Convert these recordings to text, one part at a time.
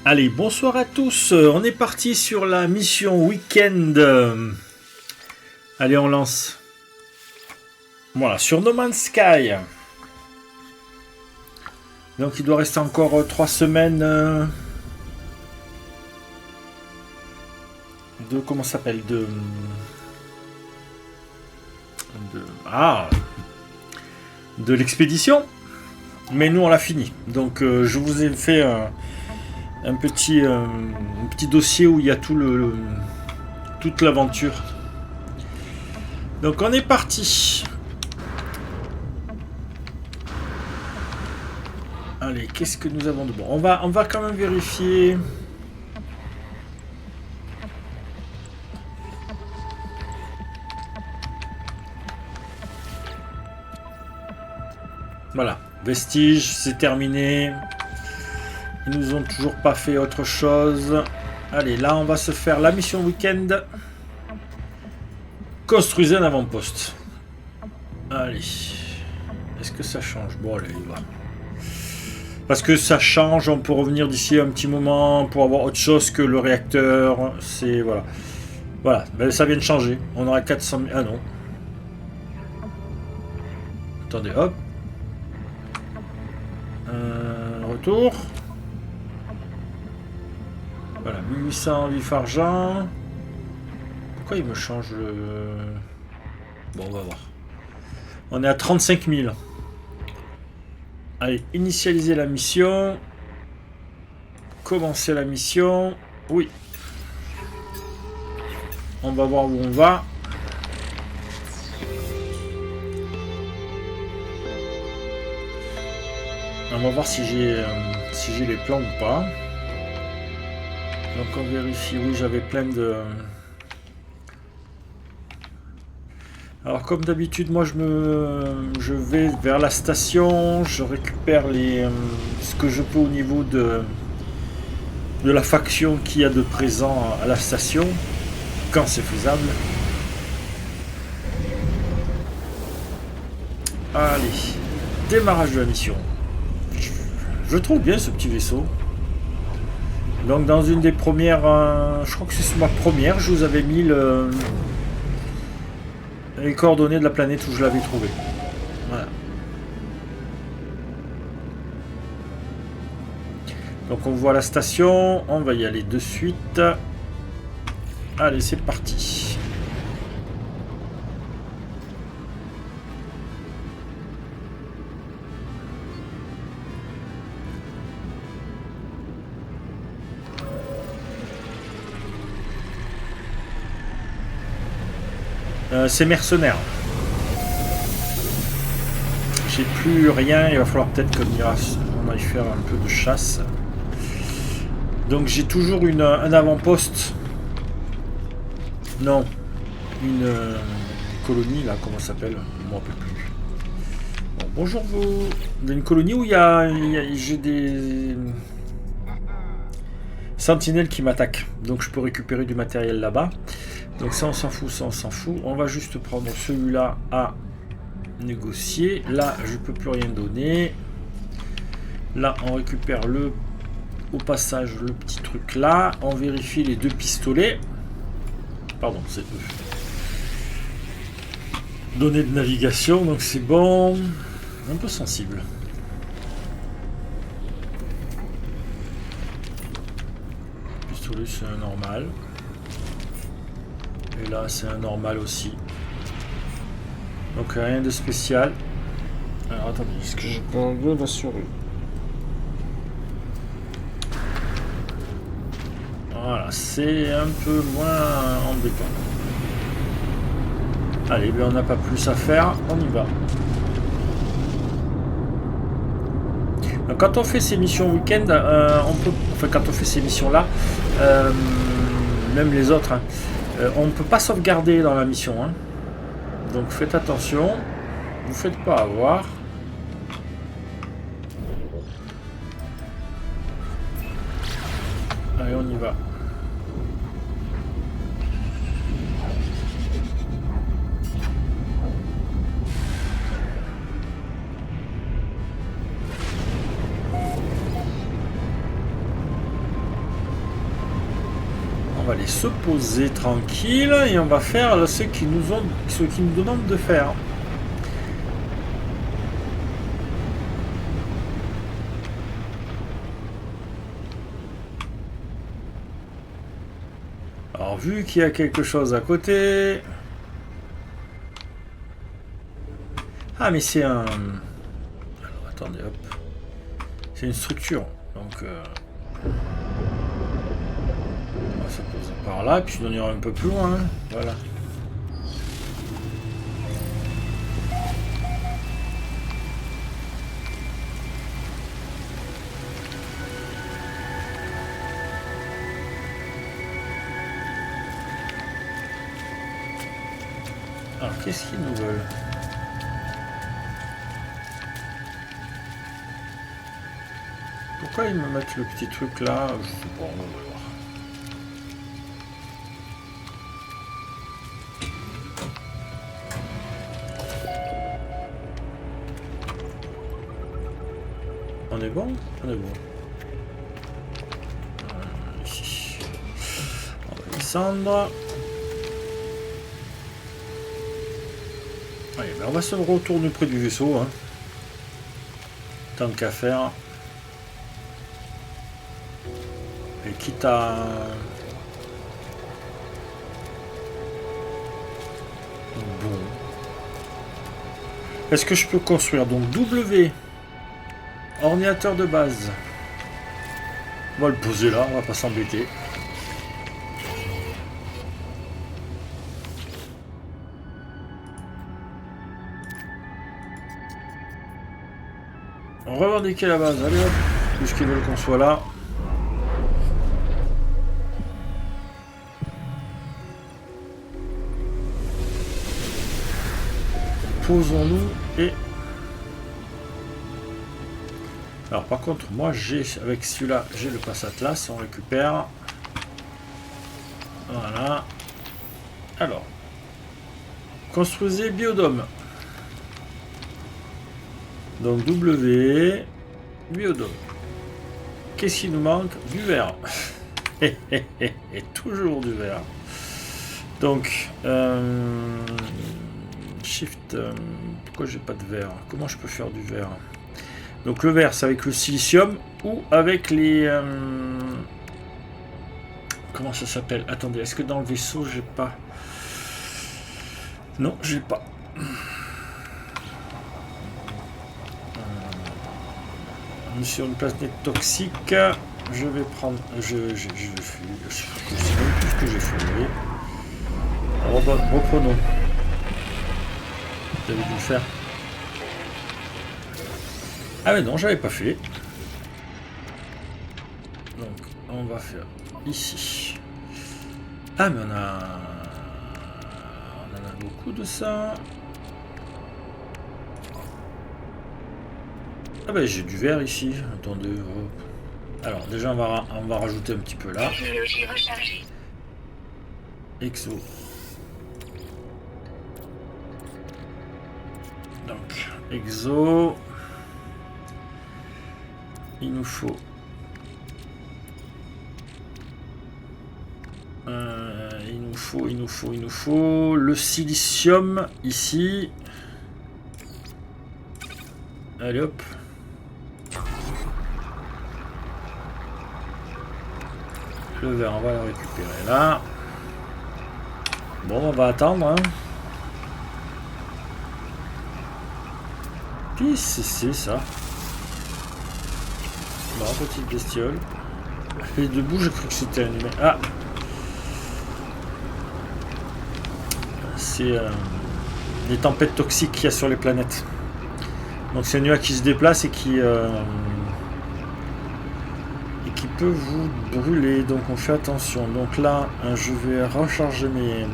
Allez, bonsoir à tous. On est parti sur la mission week-end. Allez, on lance. Voilà, sur No Man's Sky. Donc, il doit rester encore 3 semaines de comment ça s'appelle de l'expédition. Mais nous, on l'a fini. Donc, je vous ai fait un petit dossier où il y a toute l'aventure. Donc on est parti. Allez, qu'est-ce que nous avons de bon? On va quand même vérifier. Voilà, Vestige, c'est terminé. Ils nous ont toujours pas fait autre chose. Allez, là, on va se faire la mission week-end. Construisez un avant-poste. Allez. Est-ce que ça change? Bon, allez, il va. Parce que ça change, on peut revenir d'ici un petit moment pour avoir autre chose que le réacteur. C'est... Voilà. Voilà, ben, ça vient de changer. On aura 400 000... Ah non. Attendez, hop. Retour. Voilà, 1800 vif argent. Pourquoi il me change le... Bon, on va voir. On est à 35 000. Allez, initialiser la mission. Commencer la mission. Oui. On va voir où on va. On va voir si j'ai les plans ou pas. Donc on vérifie. Oui, j'avais plein de... Alors comme d'habitude, moi je vais vers la station, je récupère ce que je peux au niveau de la faction qu'il y a de présent à la station, quand c'est faisable. Allez, démarrage de la mission. Je trouve bien ce petit vaisseau. Donc dans une des premières, je crois que c'est sur ma première, je vous avais mis les coordonnées de la planète où je l'avais trouvé. Voilà. Donc on voit la station, on va y aller de suite. Allez, c'est parti. C'est mercenaire. J'ai plus rien, il va falloir peut-être qu'on aille faire un peu de chasse. Donc j'ai toujours un avant-poste. Non. Une colonie là, comment ça s'appelle? Je ne me rappelle plus. Bon, bonjour vous. Une colonie où j'ai des sentinelles qui m'attaquent. Donc je peux récupérer du matériel là-bas. Donc ça on s'en fout, ça on s'en fout. On va juste prendre celui-là à négocier. Là je peux plus rien donner. Là on récupère au passage le petit truc là. On vérifie les 2 pistolets. Pardon, c'est eux. Données de navigation, donc c'est bon. Un peu sensible. Pistolet c'est un normal. Et là, c'est un normal aussi. Donc, rien de spécial. Alors, attendez, est-ce que je peux enlever la souris? Voilà, c'est un peu moins embêtant. Allez, ben on n'a pas plus à faire, on y va. Donc, quand on fait ces missions week-end, quand on fait ces missions-là, même les autres, hein, on ne peut pas sauvegarder dans la mission, hein. Donc faites attention, vous faites pas avoir. Allez, on y va. On va aller se poser tranquille et on va faire ce qu'ils nous demandent de faire. Alors vu qu'il y a quelque chose à côté... Ah mais c'est un... Alors attendez, hop. C'est une structure. Donc... On va se poser par là, puis on ira un peu plus loin. Hein. Voilà. Alors qu'est-ce qu'ils nous veulent? Pourquoi ils me mettent le petit truc là? Je sais pas, on va voir. On est bon? On est bon. Ici. On va descendre. Allez, ben on va se retourner près du vaisseau. Hein. Tant qu'à faire. Et quitte à... Bon. Est-ce que je peux construire? Donc W. Ordinateur de base. On va le poser là, on va pas s'embêter. On va revendiquer la base, allez hop, puisqu'ils veulent qu'on soit là. Posons-nous et... Alors par contre, moi j'ai, avec celui-là, j'ai le pass Atlas, on récupère. Voilà. Alors, construisez biodôme. Donc W, biodôme. Qu'est-ce qu'il nous manque? Du verre. Et toujours du verre. Donc, Shift, pourquoi j'ai pas de verre? Comment je peux faire du verre? Donc le verre, c'est avec le silicium ou avec les... comment ça s'appelle? Attendez, est-ce que dans le vaisseau, j'ai pas... Non, j'ai pas. Sur une planète toxique, je vais prendre... Je sais même plus ce que j'ai fait. Reprenons. Vous avez dû le faire. Ah mais non, j'avais pas fait. Donc, on va faire ici. Ah mais on en a beaucoup de ça. Ah ben j'ai du verre ici. Attendez. Hop. Alors déjà on va rajouter un petit peu là. Technologie rechargée. Exo. Donc exo. Il nous faut il nous faut le silicium ici. Allez hop. Le verre, on va le récupérer là. Bon, on va attendre. Hein. Qu'est-ce que c'est ça? Bon, petite bestiole. Et debout, j'ai cru que c'était un humain. Ah! C'est les tempêtes toxiques qu'il y a sur les planètes. Donc c'est un nuage qui se déplace et qui peut vous brûler. Donc on fait attention. Donc là, je vais recharger mes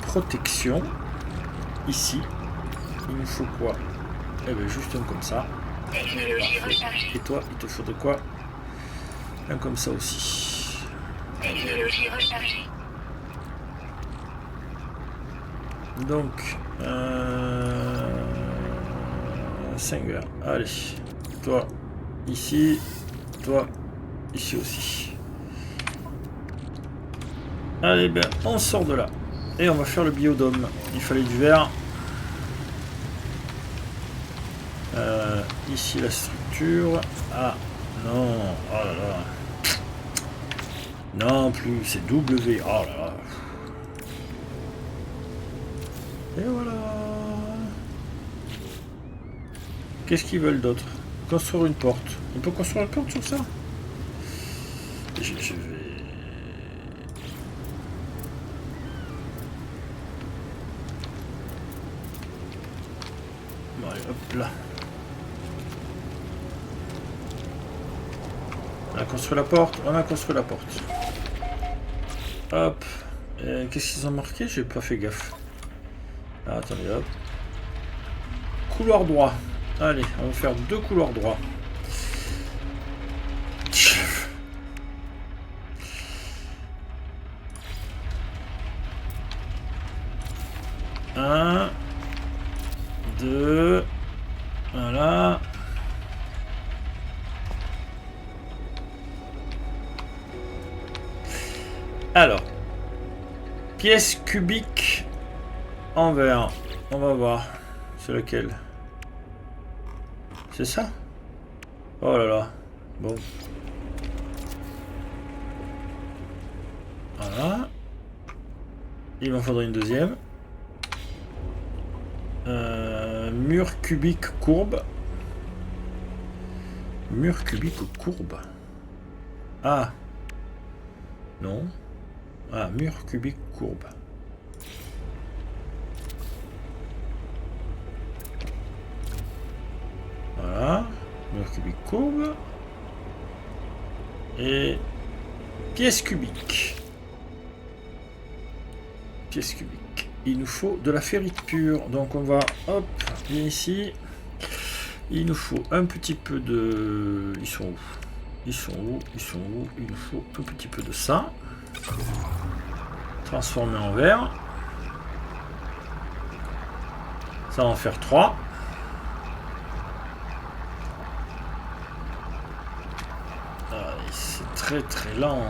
protections. Ici, il nous faut quoi? Eh bien juste un comme ça. Technologie rechargée. Et toi, il te faudrait quoi? Un comme ça aussi. Technologie rechargée. Donc 5 verres. Allez, toi ici, Toi, ici aussi. Allez, ben, on sort de là. Et on va faire le biodôme. Il fallait du verre. Ici, la structure. Ah, non. Oh là là. Non plus, c'est W. Oh là là. Et voilà. Qu'est-ce qu'ils veulent d'autre? Construire une porte. On peut construire une porte sur ça? Je vais... Bon, allez, hop là. On a construit la porte. On a construit la porte. Hop. Qu'est-ce qu'ils ont marqué? J'ai pas fait gaffe. Ah, attendez, hop. Couloir droit. Allez, on va faire 2 couloirs droits. Un, 2, voilà. Alors, pièce cubique en verre. On va voir. C'est lequel? C'est ça? Oh là là. Bon. Voilà. Il m'en faudrait une deuxième. Mur cubique courbe. Mur cubique courbe. Ah. Non. Ah, mur cubique courbe. Voilà. Mur cubique courbe. Et pièce cubique. Pièce cubique. Il nous faut de la ferrite pure. Donc on va, hop, bien ici. Il nous faut un petit peu de... Ils sont où? Ils sont où? Ils sont où? Il nous faut un petit peu de ça. Transformer en verre. Ça va en faire 3. C'est très très lent.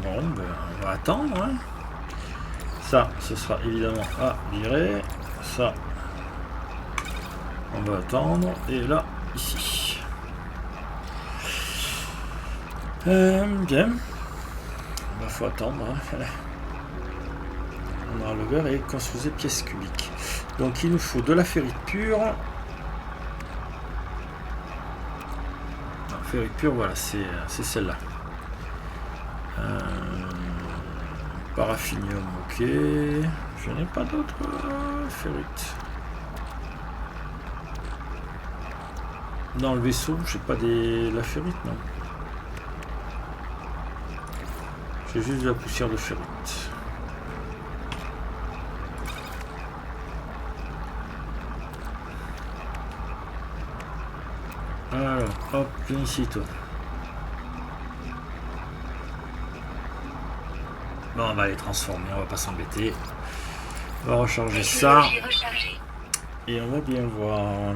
Bon, ben, on va attendre. Hein. Ça, ce sera évidemment à virer. Ça, on va attendre. Et là, ici. Bien. Il faut attendre. Hein. On aura le verre et construisez pièce cubique. Donc il nous faut de la ferrite pure. Non, ferrite pure, voilà, c'est celle-là. Paraffinium, ok. Je n'ai pas d'autres ferrite. Dans le vaisseau, j'ai pas la ferrite, non. J'ai juste de la poussière de ferrite. Alors, hop, viens ici, toi. Bon, on va les transformer, on va pas s'embêter. On va recharger ça. Et on va bien voir.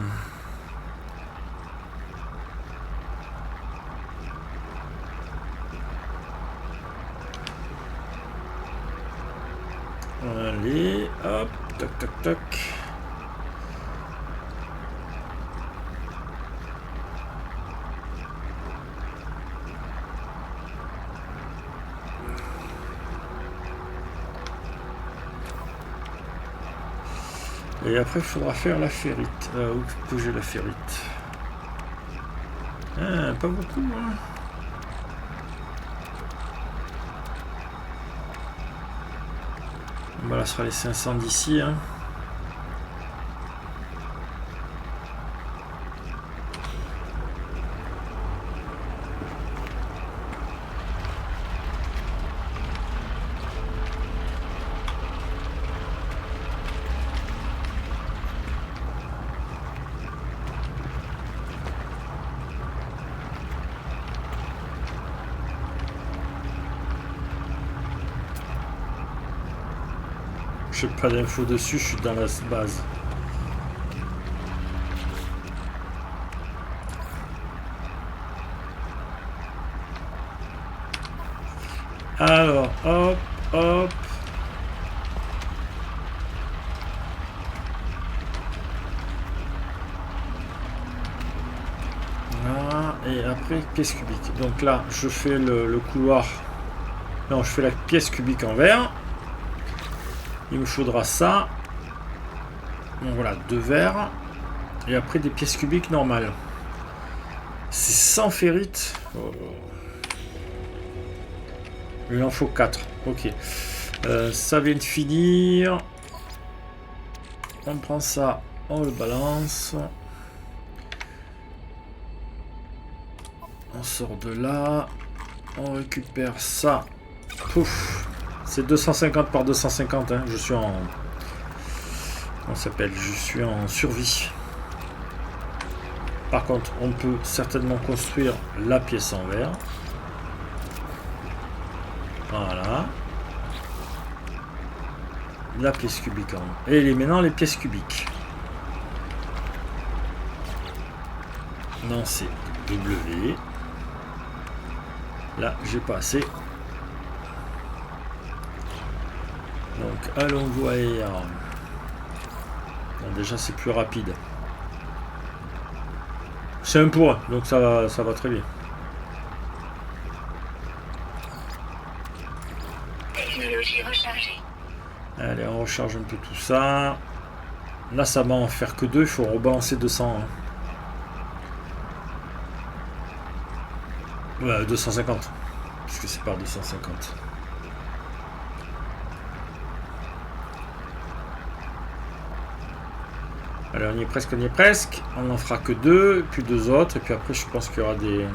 Allez, hop, toc toc toc. Et après, il faudra faire la ferrite. Où que j'ai la ferrite? Ah, pas beaucoup, hein. Bon, là, ce sera les 500 d'ici, hein. Je n'ai pas d'infos dessus, je suis dans la base. Alors, hop, hop. Là, et après, pièce cubique. Donc là, je fais le couloir. Non, je fais la pièce cubique en verre. Il me faudra ça. Donc voilà, 2 verres. Et après, des pièces cubiques normales. C'est 100 ferrites. Oh. Il en faut 4. Ok. Ça vient de finir. On prend ça, on le balance. On sort de là. On récupère ça. Pouf. C'est 250 par 250. Hein. Je suis en... On s'appelle, je suis en survie. Par contre, on peut certainement construire la pièce en verre. Voilà. La pièce cubique en... Et maintenant les pièces cubiques. Non, c'est W. Là, j'ai pas assez. Donc, allons voir. Bon, déjà, c'est plus rapide. C'est un pour un, donc ça va très bien. Technologie rechargée. Allez, on recharge un peu tout ça. Là, ça va en faire que 2. Il faut rebalancer 200. Hein. Ouais, 250. Parce que c'est par 250. Allez, on y est presque, on y est presque. On n'en fera que 2, puis 2 autres. Et puis après, je pense qu'il y aura des...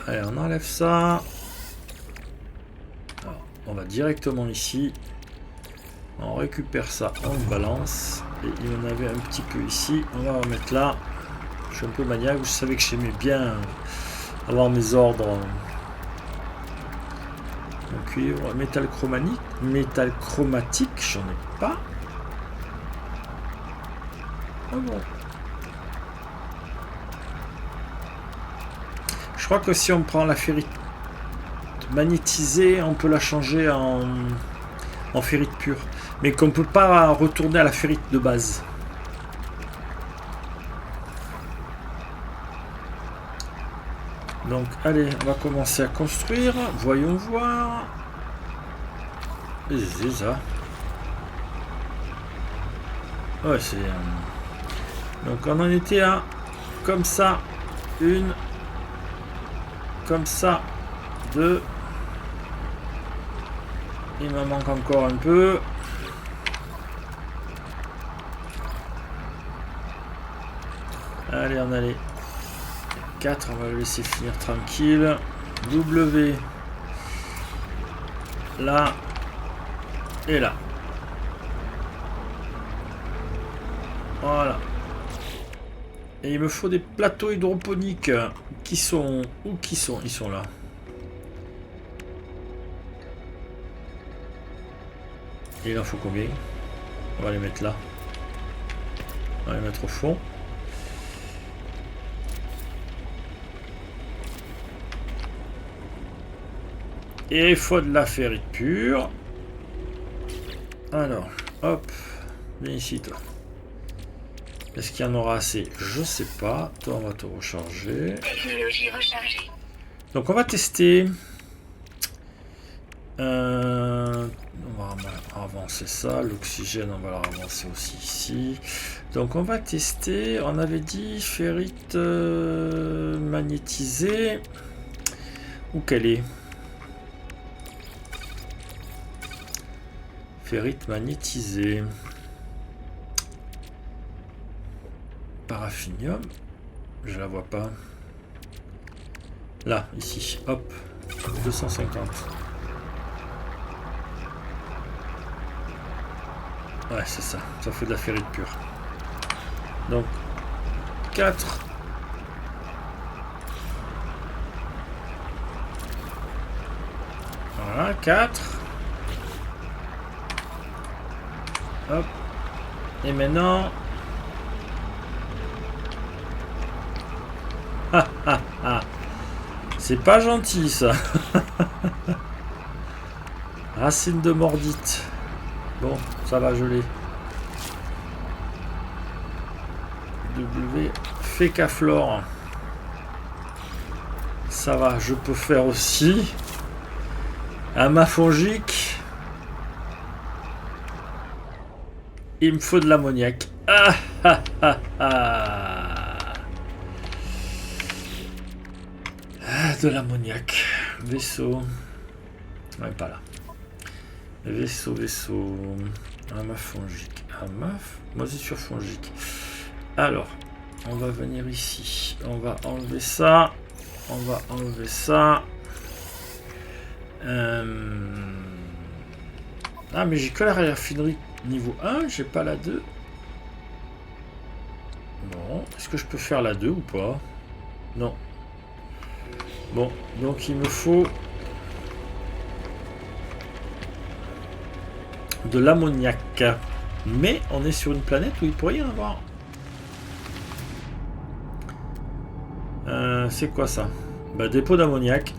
Allez, on enlève ça. Alors, on va directement ici. On récupère ça, on le balance. Et il y en avait un petit peu ici. On va remettre là. Je suis un peu maniaque. Je savais que j'aimais bien avoir mes ordres. En cuivre. Métal chromatique. Métal chromatique, j'en ai pas. Oh bon. Je crois que si on prend la ferrite magnétisée, on peut la changer en ferrite pure. Mais qu'on ne peut pas retourner à la ferrite de base. Donc, allez, on va commencer à construire. Voyons voir. C'est ça. Ouais, c'est... Donc, on en était à... Comme ça. Une... Comme ça, 2. Il m'en manque encore un peu. Allez, on a les 4. On va le laisser finir tranquille. W. Là. Et là. Voilà. Et il me faut des plateaux hydroponiques qui sont... Où qui sont? Ils sont là. Et il en faut combien? On va les mettre là. On va les mettre au fond. Et il faut de la ferrite pure. Alors, hop. Viens ici, toi. Est-ce qu'il y en aura assez? Je sais pas. Toi, on va te recharger. Technologie rechargée. Donc, on va tester. On va avancer ça. L'oxygène, on va le ravancer aussi ici. Donc, on va tester. On avait dit ferrite magnétisée. Où qu'elle est? Ferrite magnétisée. Paraffinium, je la vois pas. Là, ici, hop, 250. Ouais, c'est ça, ça fait de la ferrite pure. Donc, 4. Voilà, 4. Hop. Et maintenant... C'est pas gentil ça. Racine de mordite. Bon, ça va, je l'ai. W. Fécaflore. Ça va, je peux faire aussi. Amafongique. Il me faut de l'ammoniac. Ah ah ah ah. Ah, de l'ammoniac. Vaisseau. Ouais, pas là. Vaisseau. Amafongique. Moi, c'est sur fongique. Alors, on va venir ici. On va enlever ça. On va enlever ça. Ah, mais j'ai que la raffinerie niveau 1. J'ai pas la 2. Non. Est-ce que je peux faire la 2 ou pas? Non. Bon, donc il me faut de l'ammoniac. Mais on est sur une planète où il pourrait y en avoir. C'est quoi ça? Bah, dépôt d'ammoniac.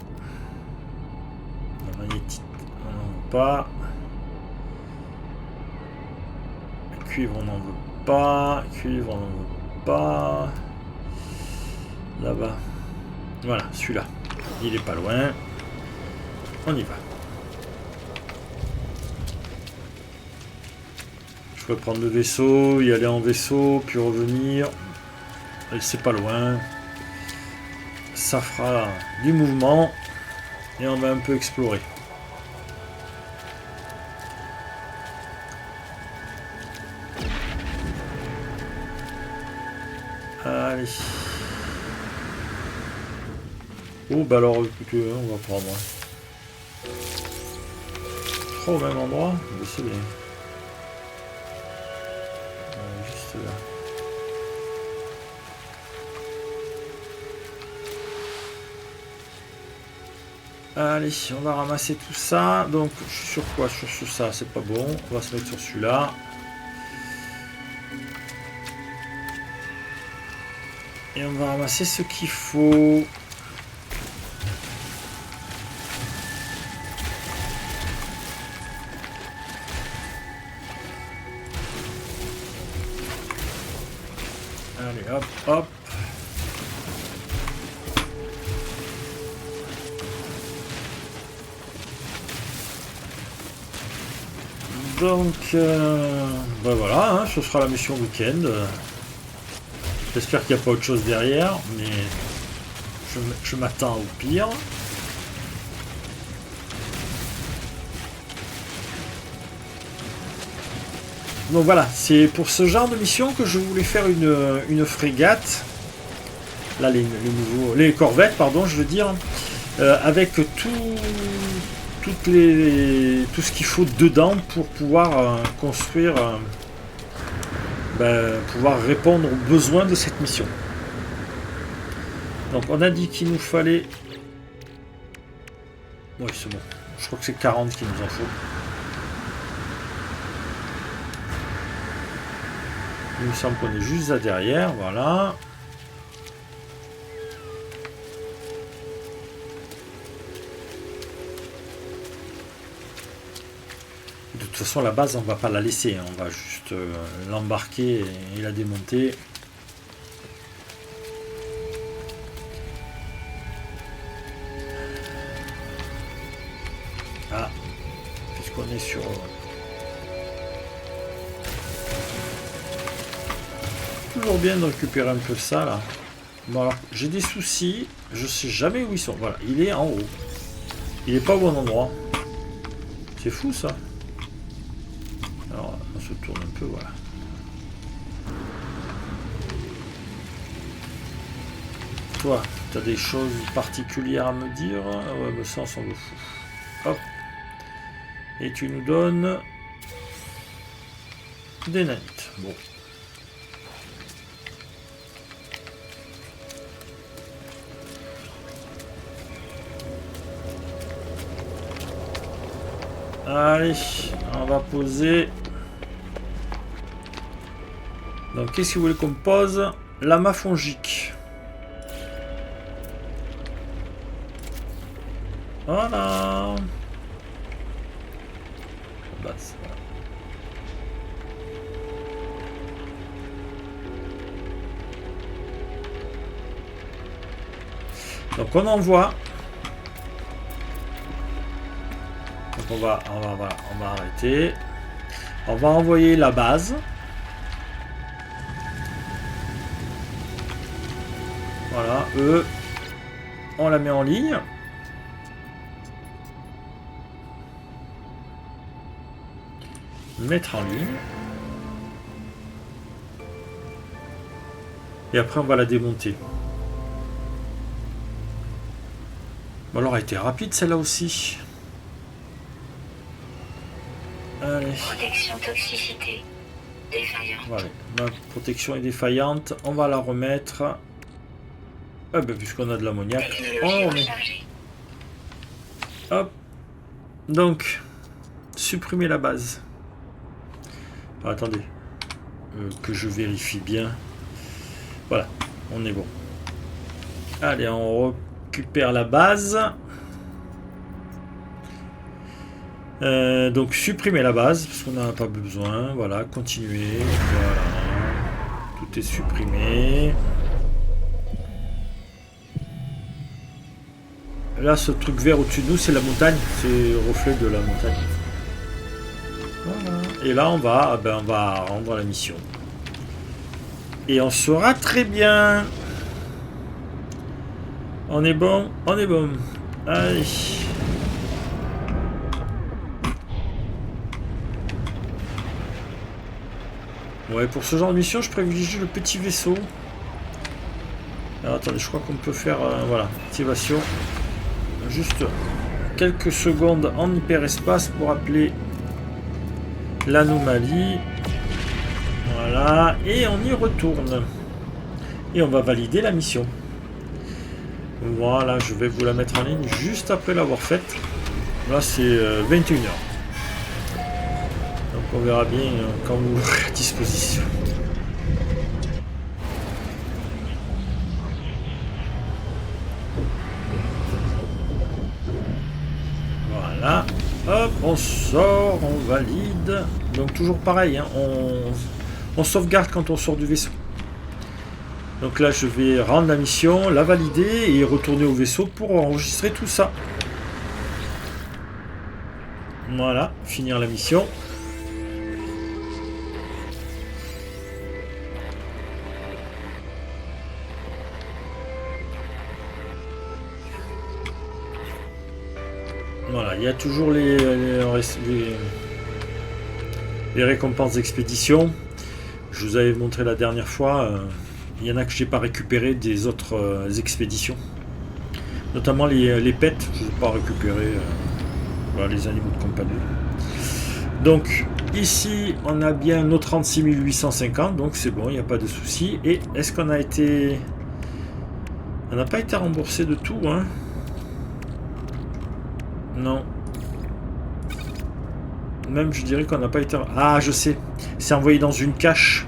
Magnétite, on n'en veut pas. Cuivre, on n'en veut pas. Cuivre, on n'en veut pas. Là-bas. Voilà, celui-là. Il est pas loin. On y va. Je peux prendre le vaisseau, y aller en vaisseau, puis revenir. Et c'est pas loin. Ça fera du mouvement. Et on va un peu explorer. Allez. Oh bah alors écoutez, on va prendre. Trop au même endroit, bah, c'est bien. Juste là. Allez, on va ramasser tout ça. Donc, je suis sur quoi? Sur ça, c'est pas bon. On va se mettre sur celui-là. Et on va ramasser ce qu'il faut. Allez, hop, hop. Donc, ben voilà, hein, ce sera la mission week-end. J'espère qu'il n'y a pas autre chose derrière, mais je m'attends au pire. Donc voilà, c'est pour ce genre de mission que je voulais faire une frégate. Là, les corvettes, pardon, je veux dire, avec tout ce qu'il faut dedans pour pouvoir construire, pouvoir répondre aux besoins de cette mission. Donc on a dit qu'il nous fallait... Oui, c'est bon. Je crois que c'est 40 qu'il nous en faut. Il me semble qu'on est juste là derrière, voilà. De toute façon, la base, on va pas la laisser. On va juste l'embarquer et la démonter. Ah, puisqu'on est sur... Toujours bien de récupérer un peu ça, là. Bon, alors, j'ai des soucis. Je sais jamais où ils sont. Voilà, il est en haut. Il est pas au bon endroit. C'est fou, ça. Alors, on se tourne un peu, voilà. Toi, tu as des choses particulières à me dire? Ouais, mais ça, on s'en fout. Hop. Et tu nous donnes des nanites. Bon. Allez, on va poser. Donc, qu'est-ce que vous voulez qu'on pose? Lama fongique. Voilà. Base, voilà. Donc on envoie. Donc on va arrêter. On va envoyer la base. Voilà, eux, on la met en ligne. Mettre en ligne. Et après, on va la démonter. Bon, alors, elle a été rapide, celle-là aussi. Allez. Protection toxicité défaillante. Voilà, ma protection est défaillante. On va la remettre. Ah ben, puisqu'on a de l'ammoniac, on Technologie la remet. rechargée. Hop. Donc, supprimer la base. Alors, attendez. Que je vérifie bien. Voilà, on est bon. Allez, on récupère la base. Donc, supprimer la base, parce qu'on n'en a pas besoin. Voilà, continuer. Voilà. Tout est supprimé. Là, ce truc vert au-dessus de nous, c'est la montagne. C'est le reflet de la montagne. Voilà. Et là, on va rendre la mission. Et on sera très bien. On est bon, on est bon. Allez. Ouais, pour ce genre de mission, je privilégie le petit vaisseau. Alors, attendez, je crois qu'on peut faire... voilà, activation. Juste quelques secondes en hyperespace pour appeler l'anomalie. Voilà, et on y retourne. Et on va valider la mission. Voilà, je vais vous la mettre en ligne juste après l'avoir faite. Là, c'est 21h. Donc on verra bien quand vous aurez à disposition. Voilà. Hop, on sort, on valide. Donc toujours pareil, hein, on sauvegarde quand on sort du vaisseau. Donc là, je vais rendre la mission, la valider et retourner au vaisseau pour enregistrer tout ça. Voilà, finir la mission. Voilà, il y a toujours les récompenses d'expédition. Je vous avais montré la dernière fois. Il y en a que j'ai pas récupéré des autres expéditions. Notamment les pets, je n'ai pas récupéré. Voilà, les animaux de compagnie. Donc, ici, on a bien nos 36 850. Donc, c'est bon, il n'y a pas de souci. Et est-ce qu'on a été... On n'a pas été remboursé de tout, hein? Non. Même, je dirais qu'on n'a pas été... Ah, je sais. C'est envoyé dans une cache.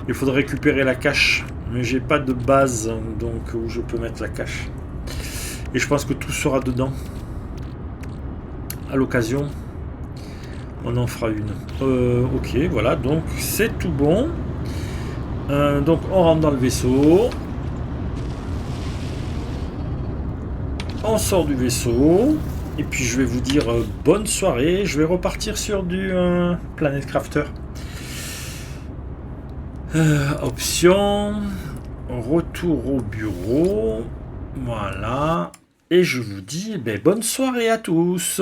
Il faudrait récupérer la cache. Mais j'ai pas de base, donc où je peux mettre la cache. Et je pense que tout sera dedans. À l'occasion, on en fera une. Ok, voilà. Donc, c'est tout bon. Donc, on rentre dans le vaisseau. On sort du vaisseau. Et puis je vais vous dire bonne soirée. Je vais repartir sur du Planet Crafter. Option. Retour au bureau. Voilà. Et je vous dis bonne soirée à tous.